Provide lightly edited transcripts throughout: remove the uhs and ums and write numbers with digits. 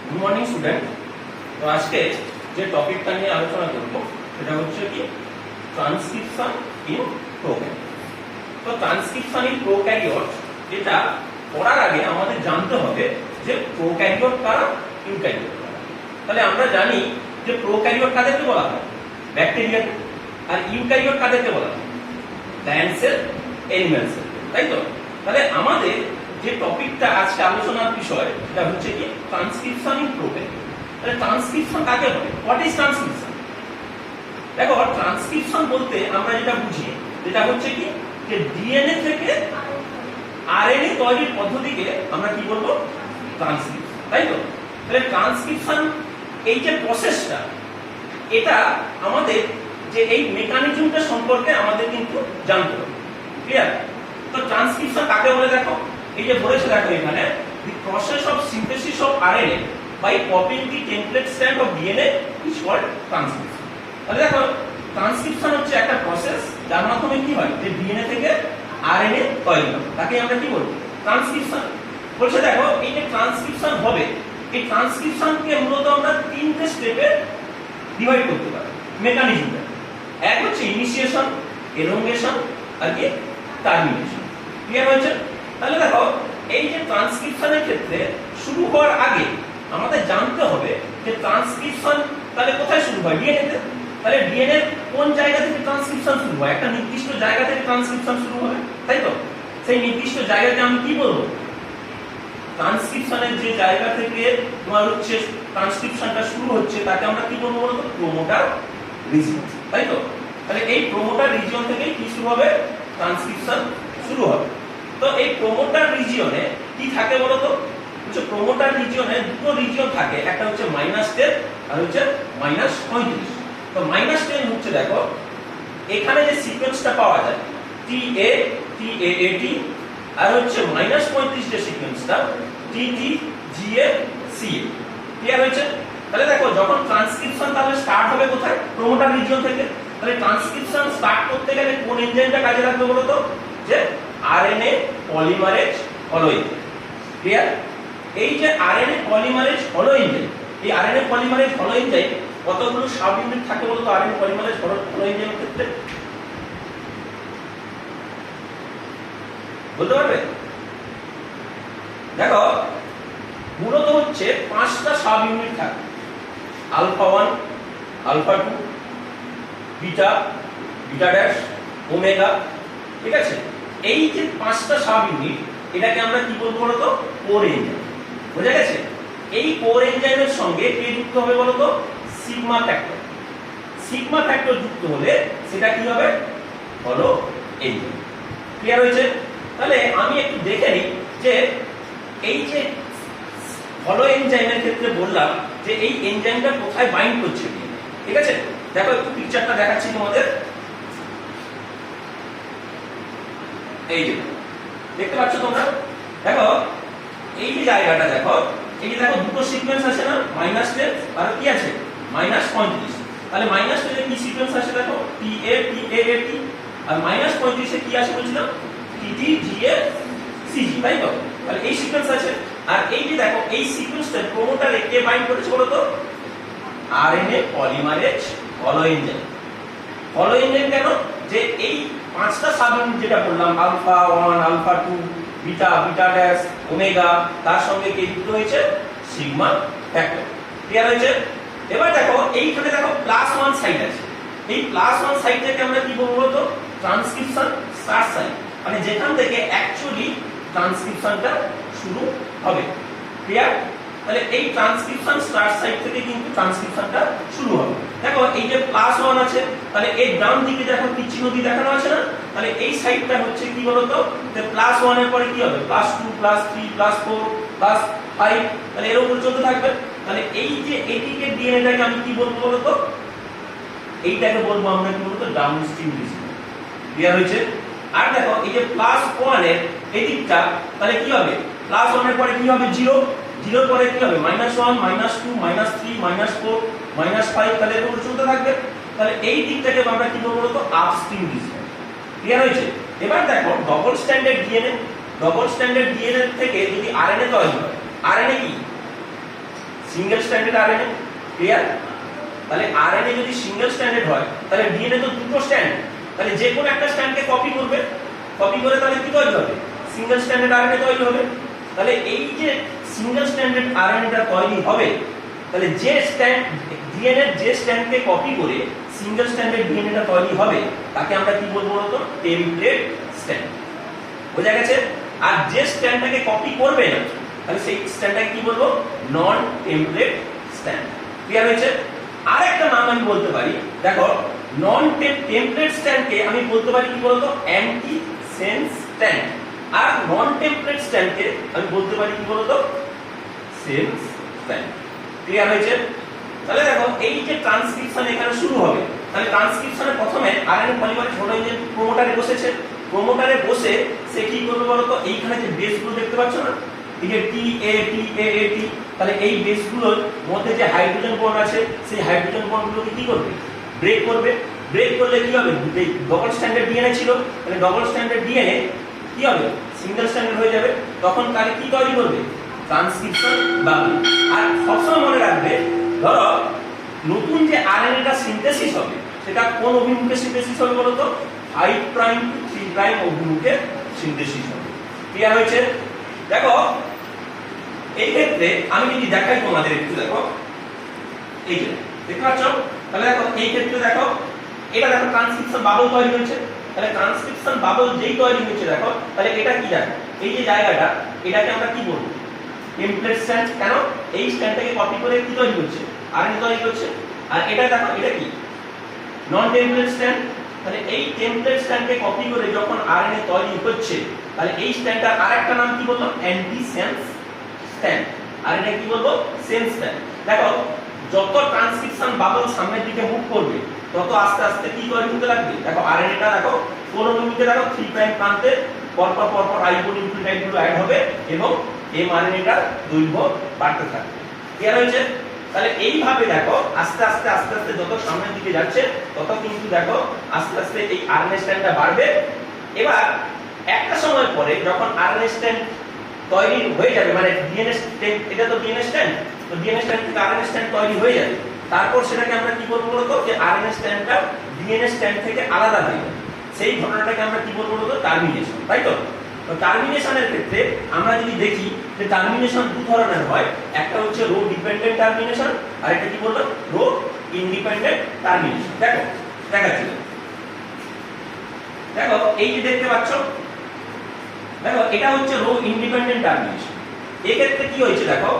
Good morning student. তো আজকে যে টপিকটা নিয়ে আলোচনা করব সেটা হচ্ছে কি ট্রান্সক্রিপশন ইন প্রোক্যারিওট। তো ট্রান্সক্রিপশন ইন প্রোক্যারিওট এটা পড়ার আগে আমাদের জানতে হবে যে প্রোক্যারিওট কারা, ইউক্যারিওট কারা। তাহলে আমরা জানি যে প্রোক্যারিওট কাদেরকে বলা হয়, ব্যাকটেরিয়াকে, আর ইউক্যারিওট কাদেরকে বলা হয়, প্ল্যান্ট সেল, অ্যানিমাল সেল, তাই তো? তাহলে আমাদের যে টপিকটা আজকে আলোচনার বিষয় সেটা হচ্ছে কি ট্রান্সক্রিপশন ইন প্রোক্যারিওট। তাহলে ট্রান্সক্রিপশন কাকে বলে? What is transcription? দেখো, ট্রান্সক্রিপশন বলতে আমরা যেটা বুঝি সেটা হচ্ছে কি যে ডিএনএ থেকে আরএনএ তৈরির পদ্ধতিকে আমরা কি বলবো? ট্রান্সক্রিপশন, তাই তো? তাহলে ট্রান্সক্রিপশন এই যে প্রসেসটা, এটা আমাদের যে এই মেকানিজমটা সম্পর্কে আমাদের কিন্তু জানতে হবে। ক্লিয়ার? তো ট্রান্সক্রিপশন কাকে বলে দেখো, এই যে বলেছে দেখো এখানে, the process of synthesis of RNA by copying the template strand of DNA is called transcription. তাহলে দেখো, ট্রান্সক্রিপশন হচ্ছে একটা প্রসেস যার মাধ্যমে কি হয় যে ডিএনএ থেকে আরএনএ তৈরি হয়, তাকে আমরা কি বলবো? ট্রান্সক্রিপশন। বলছে দেখো, এই যে ট্রান্সক্রিপশন হবে, এই ট্রান্সক্রিপশনকে মূলত আমরা তিনটে স্টেপে ডিভাইড করতে পারি মেকানিজমটা। এক হচ্ছে ইনিশিয়েশন, এলংগেশন আর কি টার্মিনেশন। ক্লিয়ার হয়েছে? তাহলে দেখো, এই যে ট্রান্সক্রিপশনের ক্ষেত্রে শুরু হওয়ার আগে আমাদের জানতে হবে যে ট্রান্সক্রিপশন তাহলে কোথায় শুরু হয়? ডিএনএ তে। তাহলে ডিএনএ কোন জায়গা থেকে ট্রান্সক্রিপশন শুরু হয়? একটা নির্দিষ্ট জায়গা থেকে ট্রান্সক্রিপশন শুরু হবে, তাই তো? সেই নির্দিষ্ট জায়গাকে আমি কি বলবো? ট্রান্সক্রিপশনের যে জায়গা থেকে তোমার হচ্ছে ট্রান্সক্রিপশনটা শুরু হচ্ছে তাকে আমরা কি বলবো বলতো? প্রোমোটার রিজিয়ন, তাই তো? তাহলে এই প্রোমোটার রিজিয়ন থেকেই কি শুরু হবে? ট্রান্সক্রিপশন শুরু হবে। তো এই প্রোমোটার রিজিয়নে কি থাকে বলতো? হচ্ছে প্রোমোটার রিজিয়নে দুটো রিজিয়ন থাকে, একটা হচ্ছে -10 আর হচ্ছে -35। তো -10 হচ্ছে দেখো এখানে যে সিকোয়েন্সটা পাওয়া যায় TA TAAT, আর হচ্ছে -35 যে সিকোয়েন্সটা TT GA CA। ক্লিয়ার হয়েছে? তাহলে দেখো, যখন ট্রান্সক্রিপশন তাহলে স্টার্ট হবে কোথায়? প্রোমোটার রিজিয়ন থেকে। তাহলে ট্রান্সক্রিপশন স্টার্ট করতে গেলে কোন এনজাইমটা কাজে লাগবে বলতো? যে আরএনএ পলিমারেজ হলো এনজাইম। ক্লিয়ার? এই যে আরএনএ পলিমারেজ হলো এনজাইম, এই আরএনএ পলিমারেজ হলো এনজাইম কতগুলো সাব ইউনিট থাকে বলতো আরএনএ পলিমারেজ হলো এনজাইমের ক্ষেত্রে? বলতে পারবে? দেখো, মূলত হচ্ছে 5টা সাব ইউনিট থাকে, alpha 1, alpha 2, beta, beta dash, omega. ঠিক আছে? এই যে 5টা সাব ইউনিট, এটাকে আমরা কি বলবো বলতো? Core enzyme. বুঝা গেছে? এই কোর এনজাইমের সঙ্গে কে যুক্ত হবে বলতো? Sigma factor. সিগমা ফ্যাক্টর যুক্ত হলে সেটা কি হবে? হলো এনজাইম। ক্লিয়ার হয়েছে? তাহলে আমি একটু দেখে নিই যে এই যে হলো এনজাইমের ক্ষেত্রে বললাম যে এই এনজাইমটা কোথায় বাইন্ড করছে। ঠিক আছে? দেখো, একটু পিকচারটা দেখাচ্ছি তোমাদের। এই যে দেখতে পাচ্ছ তোমরা, দেখো এই যে জায়গাটা দেখো, এই যে দেখো দুটো সিকোয়েন্স আছে না, -10 আর কি আছে? -35। তাহলে -10 এ কি সিকোয়েন্স আছে দেখো? TA TAAT, আর -35 এ কি আছে বলছিলাম? TT GA CG, তাই তো? তাহলে এই সিকোয়েন্স আছে। আর এই যে দেখো, এই সিকোয়েন্সটা প্রোমোটারে কে বাইন্ড করেছে বলো তো? আরএনএ পলিমারেজ হলো এনজাইম। হলো এনজাইম কেন? যে এই 5টা সাব ইউনিট যেটা বললাম, alpha 1, alpha 2, beta, beta dash, omega, তার সঙ্গে কে যুক্ত হয়েছে? Sigma factor. ক্লিয়ার হয়েছে? এবার দেখো, এইখানে দেখো +1 সাইট আছে। এই +1 সাইটটাকে আমরা কি বলবো বলতো? ট্রান্সক্রিপশন স্টার্ট সাইট, মানে যেখান থেকে অ্যাকচুয়ালি ট্রান্সক্রিপশনটা শুরু হবে। ক্লিয়ার? তাহলে এই ট্রান্সক্রিপশন স্টার্ট সাইট থেকে কিন্তু ট্রান্সক্রিপশনটা শুরু হবে। দেখো, এই যে +1 আছে, তাহলে এর ডান দিকে দেখো তীর চিহ্ন দিয়ে দেখানো আছে না? তাহলে এই সাইডটা হচ্ছে কি বলতো? যে +1 এর পরে কি হবে? +2 +3 +4 +5, তাহলে এর উপর চলতে থাকবে। তাহলে এই যে এদিকে ডিএনএটাকে আমি কি বলবো বলতো? এইটাকে বলবো আমরা কি বলতো? Downstream region. ক্লিয়ার হয়েছে? আর দেখো, এই যে +1 এর এদিকটা, তাহলে কি হবে? +1 এর পরে কি হবে? 0, 0 এর পরে কি হবে? -1 -2 -3 -4 -5, তাহলে এর উপর চলতে থাকবে। তাহলে এই দিকটাকে আমরা কি বলবো বলতো? Upstream region. ক্লিয়ার হয়েছে? এবার দেখো, ডবল স্ট্যান্ডার্ড ডিএনএ থেকে যদি আরএনএ তৈরি হয়, আরএনএ কি? Single stranded RNA, clear? তাহলে আরএনএ যদি সিঙ্গেল স্ট্র্যান্ডেড হয় তাহলে ডিএনএ তো দুটো স্ট্র্যান্ড, তাহলে যে কোনো একটা স্ট্র্যান্ডকে কপি করবে, কপি করে তাহলে কি তৈরি হবে? সিঙ্গেল স্ট্র্যান্ডেড আরএনএ তৈরি হবে। তাহলে এই যে সিঙ্গেল স্ট্র্যান্ডেড আরএনএটা তৈরি হবে, তাহলে যে স্ট্র্যান্ড ডিএনএ যে স্ট্র্যান্ডকে কপি করে সিঙ্গেল স্ট্র্যান্ডেড ডিএনএটা তৈরি হবে তাকে আমরা কি বলবো বলতো? Template strand. বোঝা গেছে? আর যে স্ট্র্যান্ডটাকে কপি করবে না তাহলে সেই স্ট্র্যান্ডটাকে কি বলবো? নন টেমপ্লেট স্ট্র্যান্ড। ক্লিয়ার হয়েছে? আর একটা নাম আমি বলতে পারি, দেখো নন টেমপ্লেট স্ট্র্যান্ডকে আমি বলতে পারি কি বলতো? Anti sense strand. আর নন টেমপ্লেট স্ট্র্যান্ডকে আমি বলতে পারি কি বলতো? Sense strand. ক্লিয়ার হয়েছে? তাহলে দেখো এই যে ট্রান্সক্রিপশন এখানে শুরু হবে, তাহলে ট্রান্সক্রিপশনে প্রথমে আরএনএ পলিমারেজ হলোইজেন প্রোমোটারে বসেছে, প্রোমোটারে বসে সে কি করবে বলতো? এইখানে যে বেসগুলো দেখতে পাচ্ছ না, এই যে টি এ টি এ এ টি, তাহলে এই বেসগুলোর মধ্যে যে হাইড্রোজেন বন্ড আছে সেই হাইড্রোজেন বন্ডগুলোকে কি করবে? ব্রেক করবে। ব্রেক করলে কি হবে? ডবল স্ট্যান্ডার্ড ডিএনএ ছিল, তাহলে ডবল স্ট্যান্ডার্ড ডিএনএ কি হবে? সিঙ্গেল স্ট্যান্ডার্ড হয়ে যাবে। তখন তাহলে কি তৈরি করবে? Transcription bubble. আর সবসময় মনে রাখবে, ধরো নতুন যে আরএনএটা সিনথেসিস হবে সেটা কোন অভিমুখে সিনথেসিস হবে বলতো? 5 প্রাইম টু 3 প্রাইম অভিমুখে সিনথেসিস হবে। ক্লিয়ার হয়েছে? দেখো এই ক্ষেত্রে আমি যদি দেখাই তোমাদের একটু, দেখো এই যে দেখতে পাচ্ছ, তাহলে দেখো এই ক্ষেত্রে দেখো এটা দেখো ট্রান্সক্রিপশন বাবল তৈরি হয়েছে। তাহলে ট্রান্সক্রিপশন বাবল যেই তৈরি হয়েছে দেখো, তাহলে এটা কি দেখো এই যে জায়গাটা, এটাকে আমরা কি বলবো? Template strand. কেন? এই স্ট্র্যান্ডটাকে কপি করে কি তৈরি হচ্ছে? আরএনএ তৈরি হচ্ছে। আর এটা দেখো এটা কি? নন টেমপ্লেট স্ট্র্যান্ড। তাহলে এই টেমপ্লেট স্ট্র্যান্ডকে কপি করে যখন আরএনএ তৈরি হচ্ছে, তাহলে এই স্ট্র্যান্ডটার আরেকটা নাম কি বললাম? Anti sense strand. আর এটা কি বলবো? Sense strand. দেখো যত ট্রান্সক্রিপশন বাবল সামনের দিকে মুভ করবে তত আস্তে আস্তে কি তৈরি হতে লাগবে? দেখো আরএনএটা দেখো কোন অভিমুখে দেখো 3 প্রাইম প্রান্তে পরপর আইবোনিউক্লিওটাইড গুলো অ্যাড হবে এবং এমআরএনএটার দৈর্ঘ্য বাড়তে থাকবে। ক্লিয়ার হয়েছে? তাহলে এইভাবে দেখো আস্তে আস্তে যত সামনের দিকে যাচ্ছে তত কিন্তু দেখো আস্তে আস্তে এই আরএনএ স্ট্র্যান্ডটা বাড়বে। এবার একটা সময় পরে যখন আরএনএ স্ট্র্যান্ড তৈরি হয়ে যাবে, মানে ডিএনএ স্ট্র্যান্ড, এটা তো ডিএনএ স্ট্র্যান্ড, তো ডিএনএ স্ট্র্যান্ড থেকে আরএনএ স্ট্র্যান্ড তৈরি হয়ে যাবে। তারপর সেটাকে আমরা কি বলবো বলতো? যে আরএনএ স্ট্র্যান্ডটা ডিএনএ স্ট্র্যান্ড থেকে আলাদা হয়ে যাবে। সেই ঘটনাটাকে আমরা কি বলবো বলতো? টার্মিনেশন। তাই তো? তো টার্মিনেশনের ক্ষেত্রে আমরা যদি দেখি যে টার্মিনেশন দু ধরনের হয়, একটা হচ্ছে রো ডিপেন্ডেন্ট টার্মিনেশন আর একটা কি বললাম? Rho independent termination. দেখো দেখাচ্ছি, দেখো এই যে দেখতে পাচ্ছ, দেখো এটা হচ্ছে রো ইন্ডিপেন্ডেন্ট টার্মিনেশন। এই ক্ষেত্রে কি হয়েছে দেখো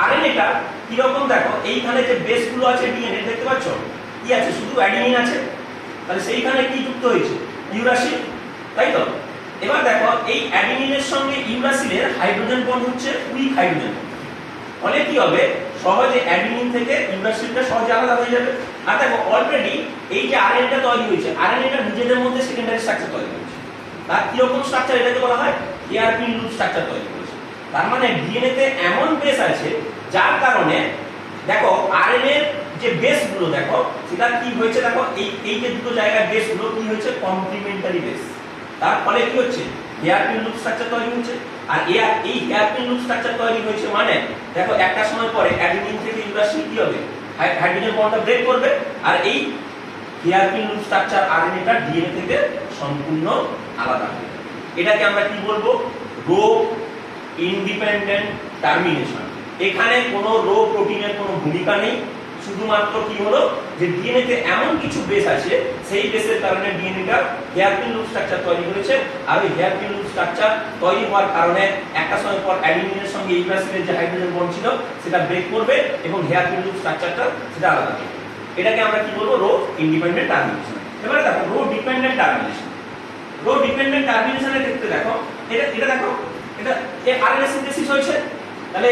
আরএনএটা কি রকম? দেখো এইখানে যে বেসগুলো আছে ডিএনএ দেখতে পাচ্ছ কি আছে? শুধু অ্যাডিনিন আছে। তাহলে সেইখানে কি যুক্ত হয়েছে? ইউরাসিল। তাই তো? এবার দেখো এই অ্যাডিনিনের সঙ্গে ইউরাসিলের হাইড্রোজেন বন্ড হচ্ছে উইক হাইড্রোজেন। ফলে কি হবে? সহজে অ্যাডিনিন থেকে ইউরাসিলটা সহজে আলাদা হয়ে যাবে। আর দেখো অলরেডি এই যে আরএনএটা তৈরি হয়েছে, আরএনএটা নিজেদের মধ্যে সেকেন্ডারি স্ট্রাকচার তৈরি করেছে। তার কি রকম স্ট্রাকচার? এটাকে বলা হয় হেয়ারপিন লুপ স্ট্রাকচার তৈরি করেছে। তার মানে ডিএনএ তে এমন বেস আছে যার কারণে দেখো আরএনএ যে বেসগুলো দেখো সেটা কি হয়েছে? দেখো এই যে দুটো জায়গার বেসগুলো কি হয়েছে? Complementary base. তার ফলে কি হচ্ছে? হেয়ারপিন লুপ স্ট্রাকচার তৈরি হচ্ছে। আর এই হেয়ারপিন লুপ স্ট্রাকচার তৈরি হয়েছে মানে দেখো একটা সময় পরে অ্যাডিনিন থেকে ইউরাসিল কি হবে? হাইড্রোজেন বন্ডটা ব্রেক করবে। আর এই হেয়ারপিন লুপ স্ট্রাকচার আরএনএটা ডিএনএ থেকে সম্পূর্ণ আলাদা হবে। এটাকে আমরা কি বলবো? Rho independent termination. এখানে কোনো রো প্রোটিনের কোনো ভূমিকা নেই, শুধুমাত্র কি হলো যে ডিএনএ তে এমন কিছু বেস আছে সেই বেসের কারণে ডিএনএটা হেয়ারপিন লুপ স্ট্রাকচার তৈরি করেছে। আর ওই হেয়ারপিন লুপ স্ট্রাকচার তৈরি হওয়ার কারণে একটা সময় পর অ্যাডিনিনের সঙ্গে ইউরাসিলের যে হাইড্রোজেন বন্ড ছিল সেটা ব্রেক করবে এবং হেয়ারপিন লুপ স্ট্রাকচারটা সেটা আলাদা হবে। এটাকে আমরা কি বলবো? Rho independent termination. এবারে দেখো rho dependent termination. Rho dependent টার্মিনেশনের ক্ষেত্রে দেখো এটা দেখো এটা আরএনএ সিনথেসিস হয়েছে। তাহলে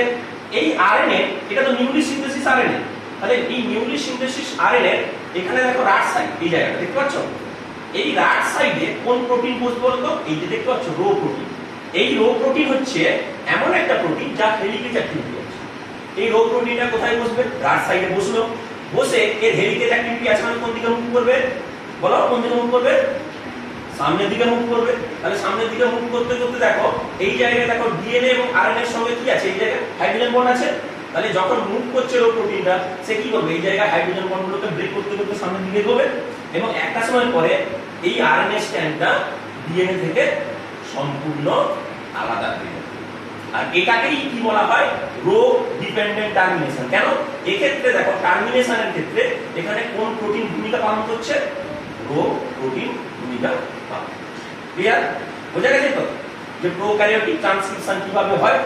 এই আরএনএ এটা তো নিউক্লি সিনথেসিস আরএনএ। তাহলে এই নিউক্লি সিনথেসিস আরএনএ এখানে দেখো রাট সাইড, এই জায়গাটা দেখতে পাচ্ছ? এই রাট সাইডে কোন প্রোটিন বসবে বলতো? এই যে দেখতে পাচ্ছ রো প্রোটিন। এই রো প্রোটিন হচ্ছে এমন একটা প্রোটিন যা হেলিকেজ অ্যাক্টিভিটি আছে। এই রো প্রোটিনটা কোথায় বসবে? রাট সাইডে বসলো। বসে এর হেলিকেজ অ্যাক্টিভিটি আছে মানে কোন দিকে মুভ করবে? বলো কোন দিকে মুভ করবে? সামনের দিকে মুভ করবে। তাহলে সামনের দিকে মুভ করতে করতে দেখো এই জায়গায় দেখো ডিএনএ এবং আরএনএ এর সঙ্গে কি আছে? এই জায়গায় হাইড্রোজেন বন্ড আছে। তাহলে যখন মুভ করছে রো প্রোটিনটা সে কি করবে, এই জায়গায় হাইড্রোজেন বন্ডগুলোকে ব্রেক করতে করতে সামনের দিকে এগোবে এবং একটা সময় পরে এই আরএনএ স্ট্র্যান্ডটা ডিএনএ থেকে সম্পূর্ণ আলাদা হয়ে যাবে। আর এটাকেই কি বলা হয়, রো ডিপেন্ডেন্ট টার্মিনেশন। কেন, এক্ষেত্রে দেখো টার্মিনেশনের ক্ষেত্রে এখানে কোন প্রোটিন ভূমিকা পালন করছে, রো প্রোটিন ভূমিকা পালন করছে। ক্লিয়ার, বোঝা গেছে তো যে প্রোক্যারিওটিক ট্রান্সক্রিপশন কিভাবে হয়।